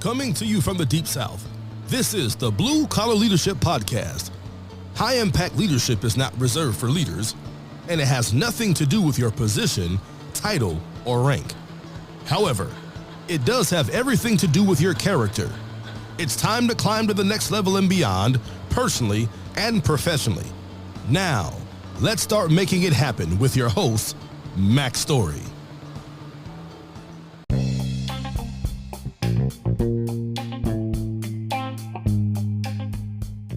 Coming to you from the Deep South, this is the Blue Collar Leadership Podcast. High impact leadership is not reserved for leaders, and it has nothing to do with your position, title, or rank. However, it does have everything to do with your character. It's time to climb to the next level and beyond, personally and professionally. Now, let's start making it happen with your host, Mac Story.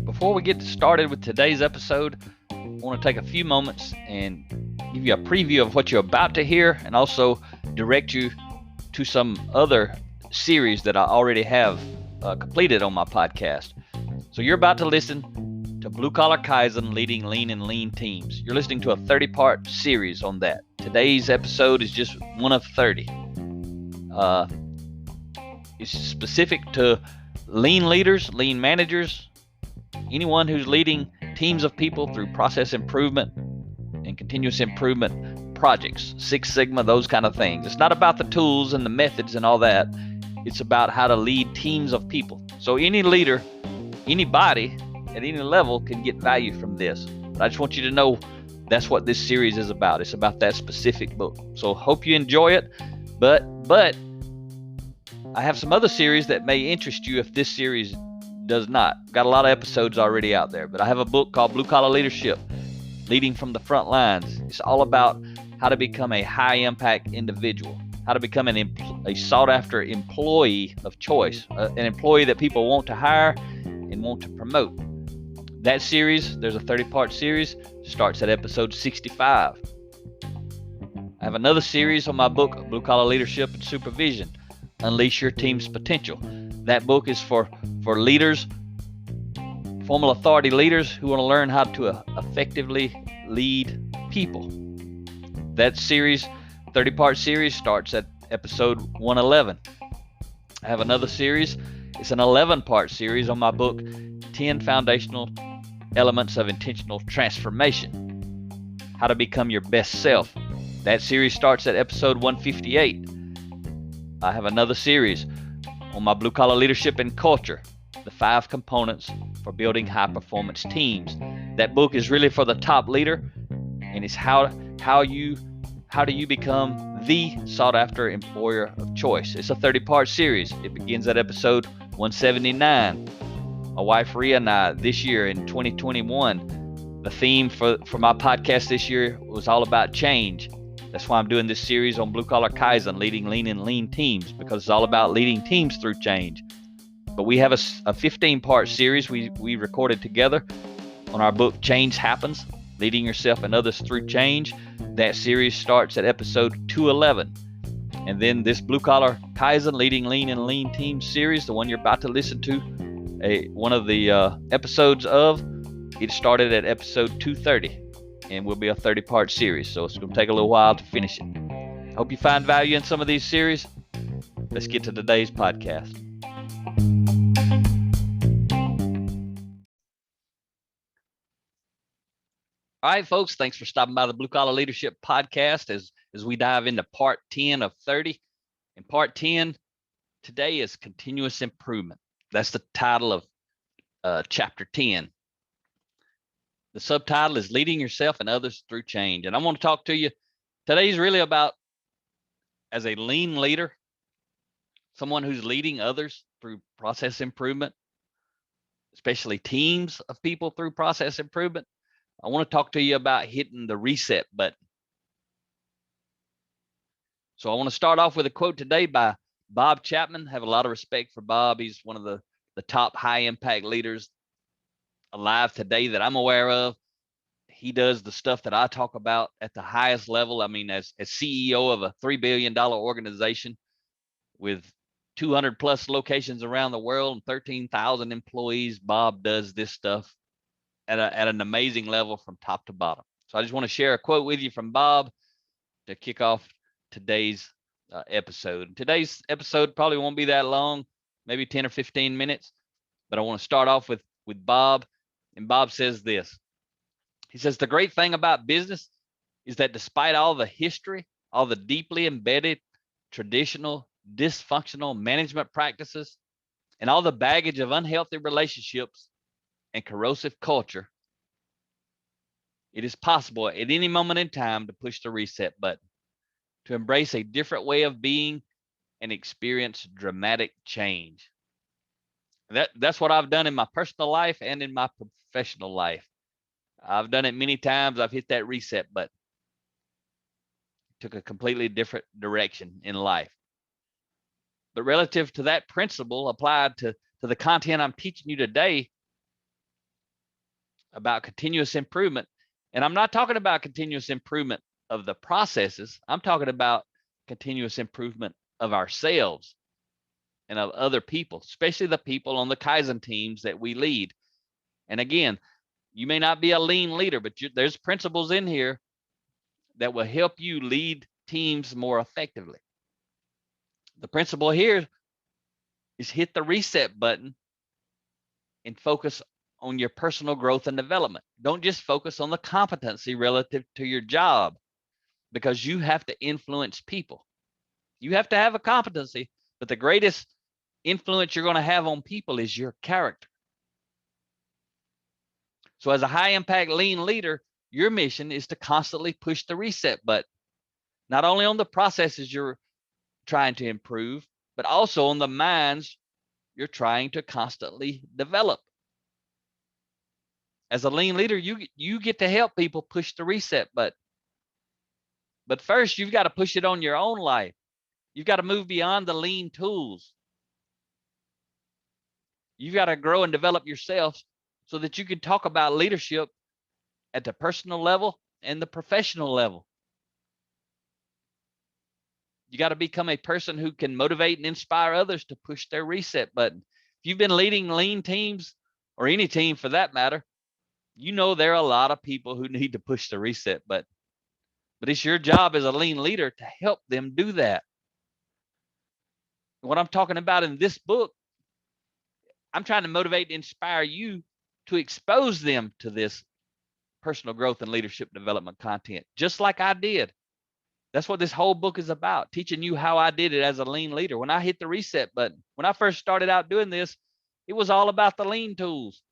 Before we get started with today's episode, I want to take a few moments and give you a preview of what you're about to hear and also direct you to some other series that I already have completed on my podcast. So you're about to listen to Blue Collar Kaizen, Leading Lean and Lean Teams. You're listening to a 30-part series on that. Today's episode is just one of 30. It's specific to lean leaders, lean managers, anyone who's leading teams of people through process improvement and continuous improvement projects, Six Sigma, those kind of things. It's not about the tools and the methods and all that. It's about how to lead teams of people. So any leader, anybody at any level can get value from this. But I just want you to know that's what this series is about. It's about that specific book. So hope you enjoy it. But I have some other series that may interest you if this series does not. Got a lot of episodes already out there. But I have a book called Blue Collar Leadership, Leading from the Front Lines. It's all about how to become a high-impact individual, how to become a sought-after employee of choice, an employee that people want to hire and want to promote. That series, there's a 30-part series, starts at episode 65. I have another series on my book, Blue Collar Leadership and Supervision, Unleash Your Team's Potential. That book is for leaders, formal authority leaders who want to learn how to effectively lead people. That series, 30-part series, starts at episode 111. I have another series. It's an 11-part series on my book, 10 Foundational Elements of Intentional Transformation, How to Become Your Best Self. That series starts at episode 158. I have another series on my Blue Collar Leadership and Culture, the 5 components for building high-performance teams. That book is really for the top leader, and it's how do you become the sought-after employer of choice. It's a 30-part series. It begins at episode 179. My wife Rhea and I, this year in 2021, the theme for my podcast this year was all about change. That's why I'm doing this series on Blue Collar Kaizen, Leading Lean and Lean Teams, because it's all about leading teams through change. But we have a 15-part series we recorded together on our book, Change Happens, Leading Yourself and Others Through Change. That series starts at episode 211. And then this Blue Collar Kaizen, Leading Lean and Lean Teams series, the one you're about to listen to, one of the episodes of, it started at episode 230 and will be a 30-part series. So it's going to take a little while to finish it. Hope you find value in some of these series. Let's get to today's podcast. All right, folks, thanks for stopping by the Blue Collar Leadership Podcast as we dive into part 10 of 30. In part 10, today is continuous improvement. That's the title of chapter 10. The subtitle is Leading Yourself and Others Through Change. And I want to talk to you. Today's really about, as a lean leader, someone who's leading others through process improvement, especially teams of people through process improvement. I want to talk to you about hitting the reset button. So I want to start off with a quote today by Bob Chapman. I have a lot of respect for Bob. He's one of the top high impact leaders alive today that I'm aware of. He does the stuff that I talk about at the highest level. I mean, as CEO of a $3 billion organization with 200 plus locations around the world and 13,000 employees, Bob does this stuff at an amazing level from top to bottom. So I just want to share a quote with you from Bob to kick off today's episode. Today's episode probably won't be that long, maybe 10 or 15 minutes, but I want to start off with Bob. And Bob says this. He says, the great thing about business is that despite all the history, all the deeply embedded traditional dysfunctional management practices, and all the baggage of unhealthy relationships and corrosive culture, it is possible at any moment in time to push the reset button, to embrace a different way of being and experience dramatic change. That's what I've done in my personal life and in my professional life. I've done it many times. I've hit that reset button. Took a completely different direction in life. But relative to that principle applied to the content I'm teaching you today about continuous improvement, and I'm not talking about continuous improvement of the processes. I'm talking about continuous improvement of ourselves and of other people, especially the people on the Kaizen teams that we lead. And again, you may not be a lean leader, but there's principles in here that will help you lead teams more effectively. The principle here is hit the reset button and focus on your personal growth and development. Don't just focus on the competency relative to your job, because you have to influence people. You have to have a competency, but the greatest influence you're going to have on people is your character. So as a high impact lean leader, your mission is to constantly push the reset button, not only on the processes you're trying to improve, but also on the minds you're trying to constantly develop. As a lean leader, you get to help people push the reset button. But first, you've got to push it on your own life. You've got to move beyond the lean tools. You've got to grow and develop yourself so that you can talk about leadership at the personal level and the professional level. You got to become a person who can motivate and inspire others to push their reset button. If you've been leading lean teams, or any team for that matter, you know there are a lot of people who need to push the reset button. But it's your job as a lean leader to help them do that. What I'm talking about in this book, I'm trying to motivate and inspire you to expose them to this personal growth and leadership development content, just like I did. That's what this whole book is about, teaching you how I did it as a lean leader. When I hit the reset button, when I first started out doing this, it was all about the lean tools.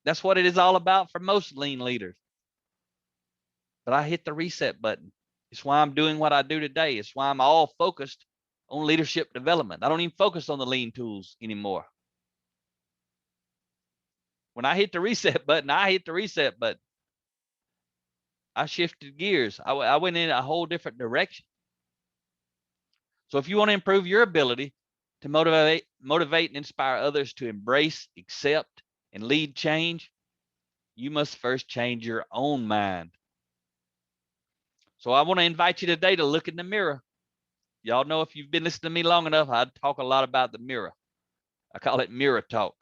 That's what it is all about for most lean leaders. But I hit the reset button. It's why I'm doing what I do today. It's why I'm all focused on leadership development. I don't even focus on the lean tools anymore. When I hit the reset button, I hit the reset button. I shifted gears. I went in a whole different direction. So if you want to improve your ability to motivate and inspire others to embrace, accept, and lead change, you must first change your own mind. So I want to invite you today to look in the mirror. Y'all know, if you've been listening to me long enough, I talk a lot about the mirror. I call it mirror talk.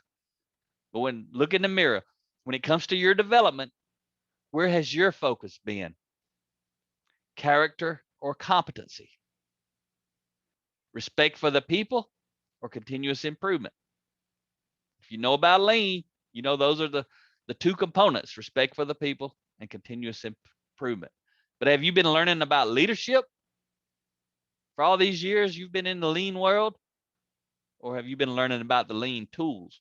But look in the mirror. When it comes to your development, where has your focus been? Character or competency? Respect for the people or continuous improvement? If you know about lean, you know those are the two components: respect for the people and continuous improvement. But have you been learning about leadership for all these years you've been in the lean world? Or have you been learning about the lean tools?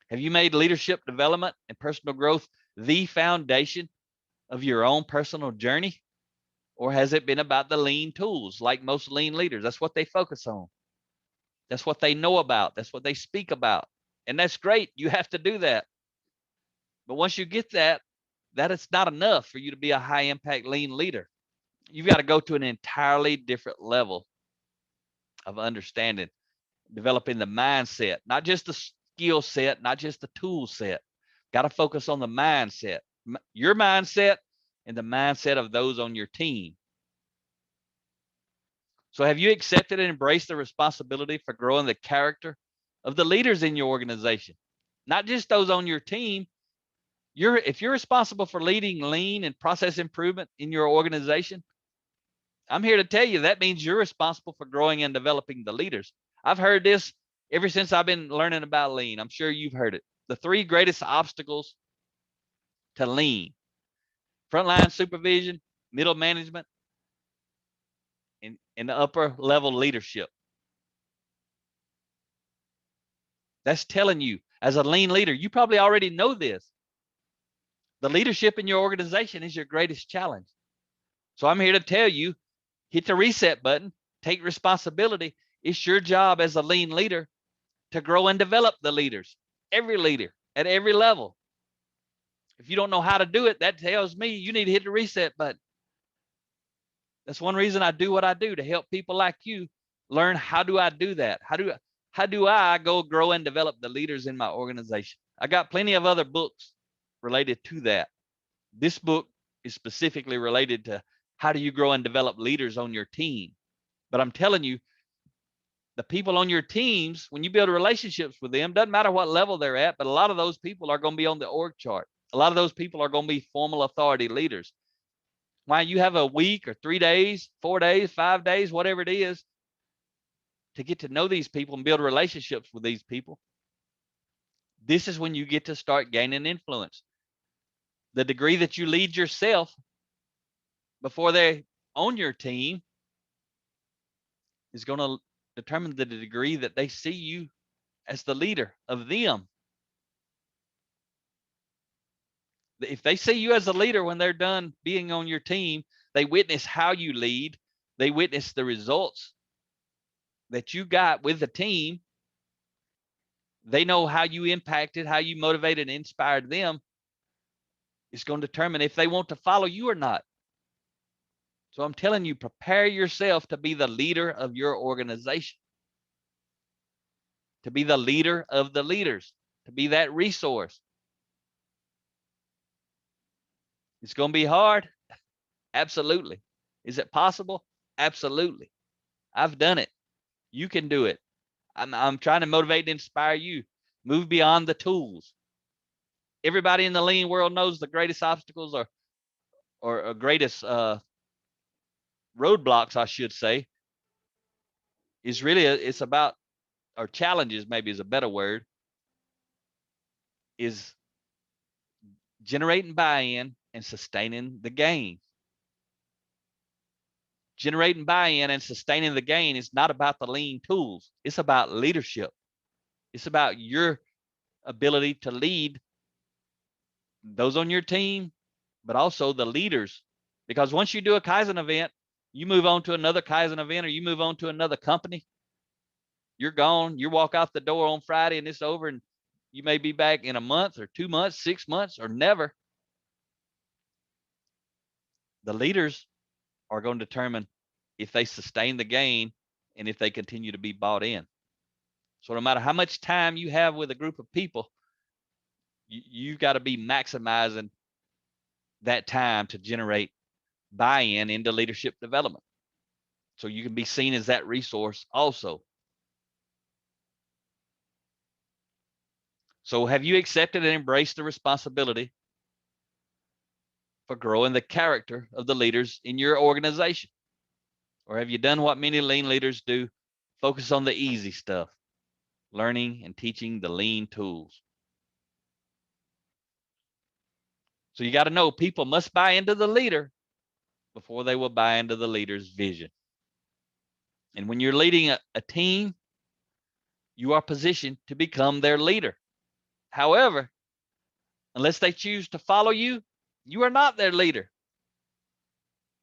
Have you made leadership development and personal growth the foundation of your own personal journey? Or has it been about the lean tools, like most lean leaders? That's what they focus on. That's what they know about. That's what they speak about. And that's great. You have to do that. But once you get that it's not enough for you to be a high impact lean leader. You've got to go to an entirely different level of understanding, developing the mindset, not just the skill set, not just the tool set. Got to focus on the mindset, your mindset and the mindset of those on your team. So have you accepted and embraced the responsibility for growing the character of the leaders in your organization? Not just those on your team. If you're responsible for leading lean and process improvement in your organization, I'm here to tell you that means you're responsible for growing and developing the leaders. I've heard this ever since I've been learning about lean. I'm sure you've heard it. The 3 greatest obstacles to lean: frontline supervision, middle management, and the upper level leadership. That's telling you, as a lean leader, you probably already know this. The leadership in your organization is your greatest challenge. So I'm here to tell you, hit the reset button, take responsibility. It's your job as a lean leader to grow and develop the leaders, every leader at every level. If you don't know how to do it, that tells me you need to hit the reset button. That's one reason I do what I do, to help people like you learn, how do I do that? How do I go grow and develop the leaders in my organization? I got plenty of other books related to that. This book is specifically related to how do you grow and develop leaders on your team. But I'm telling you, the people on your teams, when you build relationships with them, doesn't matter what level they're at, but a lot of those people are going to be on the org chart. A lot of those people are going to be formal authority leaders. Why, you have a week or 3 days, 4 days, 5 days, whatever it is, to get to know these people and build relationships with these people. This is when you get to start gaining influence. The degree that you lead yourself before they on your team is going to determine the degree that they see you as the leader of them. If they see you as a leader when they're done being on your team, they witness how you lead, they witness the results that you got with the team, they know how you impacted, how you motivated and inspired them. It's going to determine if they want to follow you or not. So I'm telling you, prepare yourself to be the leader of your organization, to be the leader of the leaders, to be that resource. It's going to be hard. Absolutely. Is it possible? Absolutely. I've done it. You can do it. I'm trying to motivate and inspire you. Move beyond the tools. Everybody in the lean world knows the greatest obstacles or greatest roadblocks, I should say, is really it's about, or challenges maybe is a better word, is generating buy-in and sustaining the gain. Generating buy-in and sustaining the gain is not about the lean tools. It's about leadership. It's about your ability to lead those on your team, but also the leaders. Because once you do a Kaizen event, you move on to another Kaizen event, or you move on to another company, you're gone. You walk out the door on Friday and it's over, and you may be back in a month or 2 months, 6 months, or never. The leaders are going to determine if they sustain the gain and if they continue to be bought in. So no matter how much time you have with a group of people, you've got to be maximizing that time to generate buy-in into leadership development, so you can be seen as that resource also. So have you accepted and embraced the responsibility for growing the character of the leaders in your organization? Or have you done what many lean leaders do? Focus on the easy stuff, learning and teaching the lean tools. So you got to know, people must buy into the leader before they will buy into the leader's vision. And when you're leading a team, you are positioned to become their leader. However, unless they choose to follow you, you are not their leader.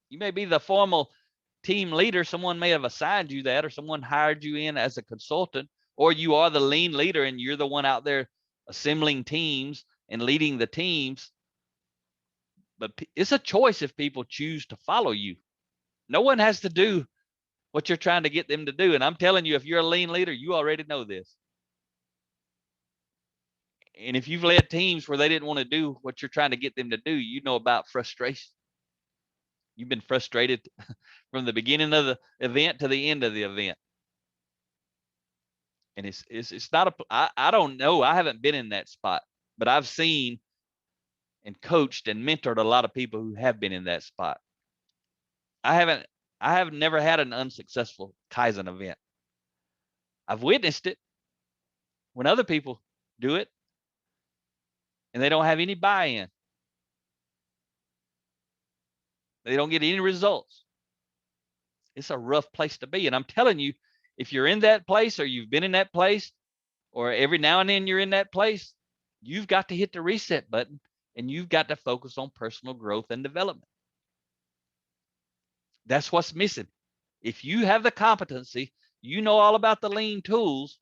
You may be the formal team leader. Someone may have assigned you that, or someone hired you in as a consultant, or you are the lean leader and you're the one out there assembling teams and leading the teams. But it's a choice if people choose to follow you. No one has to do what you're trying to get them to do. And I'm telling you, if you're a lean leader, you already know this. And if you've led teams where they didn't want to do what you're trying to get them to do, you know about frustration. You've been frustrated from the beginning of the event to the end of the event. And it's not I don't know. I haven't been in that spot, but I've seen and coached and mentored a lot of people who have been in that spot. I have never had an unsuccessful Kaizen event. I've witnessed it when other people do it and they don't have any buy-in. They don't get any results. It's a rough place to be. And I'm telling you, if you're in that place or you've been in that place, or every now and then you're in that place, you've got to hit the reset button and you've got to focus on personal growth and development. That's what's missing. If you have the competency, you know all about the lean tools,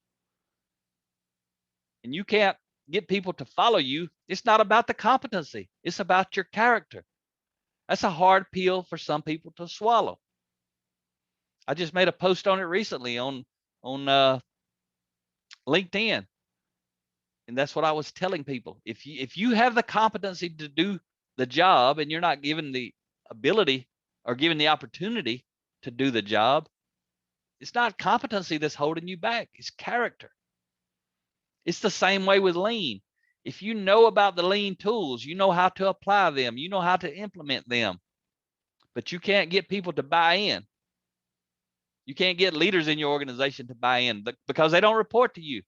and you can't get people to follow you, it's not about the competency. It's about your character. That's a hard pill for some people to swallow. I just made a post on it recently on LinkedIn. And that's what I was telling people. If you have the competency to do the job and you're not given the ability or given the opportunity to do the job, it's not competency that's holding you back. It's character. It's the same way with lean. If you know about the lean tools, you know how to apply them, you know how to implement them, but you can't get people to buy in. You can't get leaders in your organization to buy in because they don't report to you.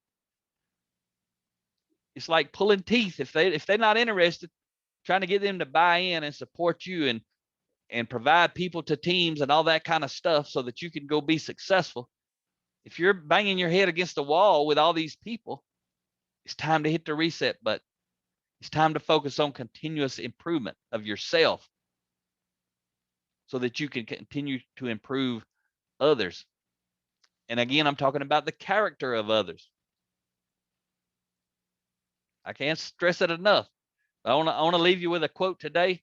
It's like pulling teeth. If they're not interested, trying to get them to buy in and support you and provide people to teams and all that kind of stuff so that you can go be successful. If you're banging your head against the wall with all these people, it's time to hit the reset button. It's time to focus on continuous improvement of yourself so that you can continue to improve others. And again, I'm talking about the character of others. I can't stress it enough. I want to leave you with a quote today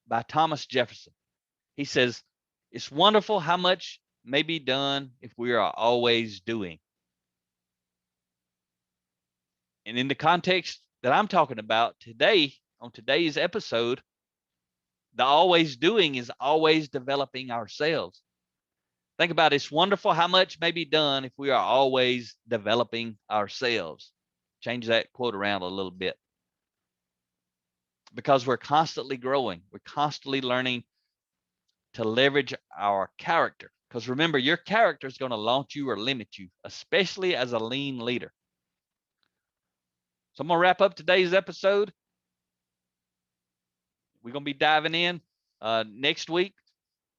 by Thomas Jefferson. He says, "It's wonderful how much may be done if we are always doing." And in the context that I'm talking about today, on today's episode, the always doing is always developing ourselves. Think about it. It's wonderful how much may be done if we are always developing ourselves. Change that quote around a little bit. Because we're constantly growing. We're constantly learning to leverage our character. Because remember, your character is going to launch you or limit you, especially as a lean leader. So I'm going to wrap up today's episode. We're going to be diving in next week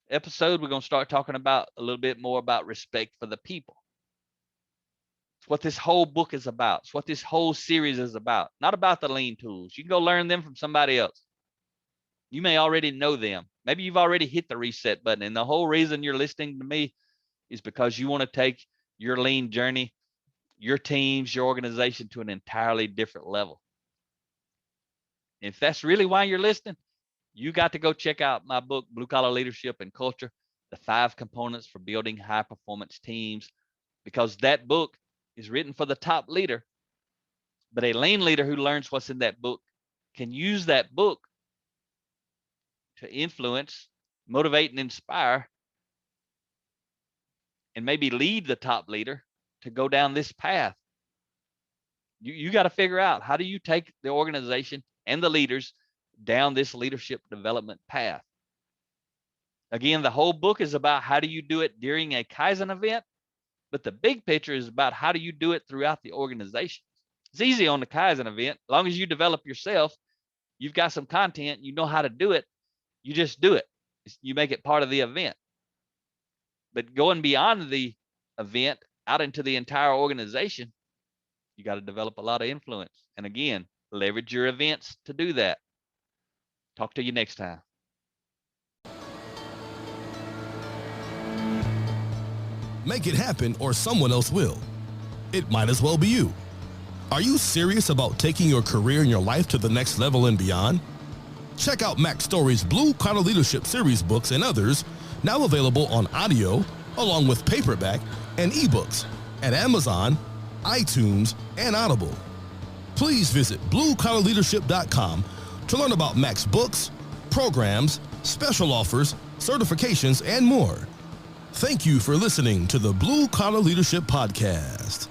episode. We're going to start talking about a little bit more about respect for the people. It's what this whole book is about. It's what this whole series is about. Not about the lean tools. You can go learn them from somebody else. You may already know them. Maybe you've already hit the reset button. And the whole reason you're listening to me is because you want to take your lean journey, your teams, your organization to an entirely different level. If that's really why you're listening, you got to go check out my book, Blue Collar Leadership and Culture, the 5 components for building high performance teams, because that book is written for the top leader, but a lean leader who learns what's in that book can use that book to influence, motivate, and inspire, and maybe lead the top leader to go down this path. You got to figure out, how do you take the organization and the leaders down this leadership development path? Again, the whole book is about how do you do it during a Kaizen event, but the big picture is about how do you do it throughout the organization. It's easy on the Kaizen event. As long as you develop yourself, you've got some content, you know how to do it, you just do it. You make it part of the event. But going beyond the event out into the entire organization, you got to develop a lot of influence. And again, leverage your events to do that. Talk to you next time. Make it happen or someone else will. It might as well be you. Are you serious about taking your career and your life to the next level and beyond? Check out Mac Story's Blue Collar Leadership series books and others, now available on audio, along with paperback and ebooks at Amazon, iTunes, and Audible. Please visit bluecollarleadership.com to learn about Mac's books, programs, special offers, certifications, and more. Thank you for listening to the Blue Collar Leadership Podcast.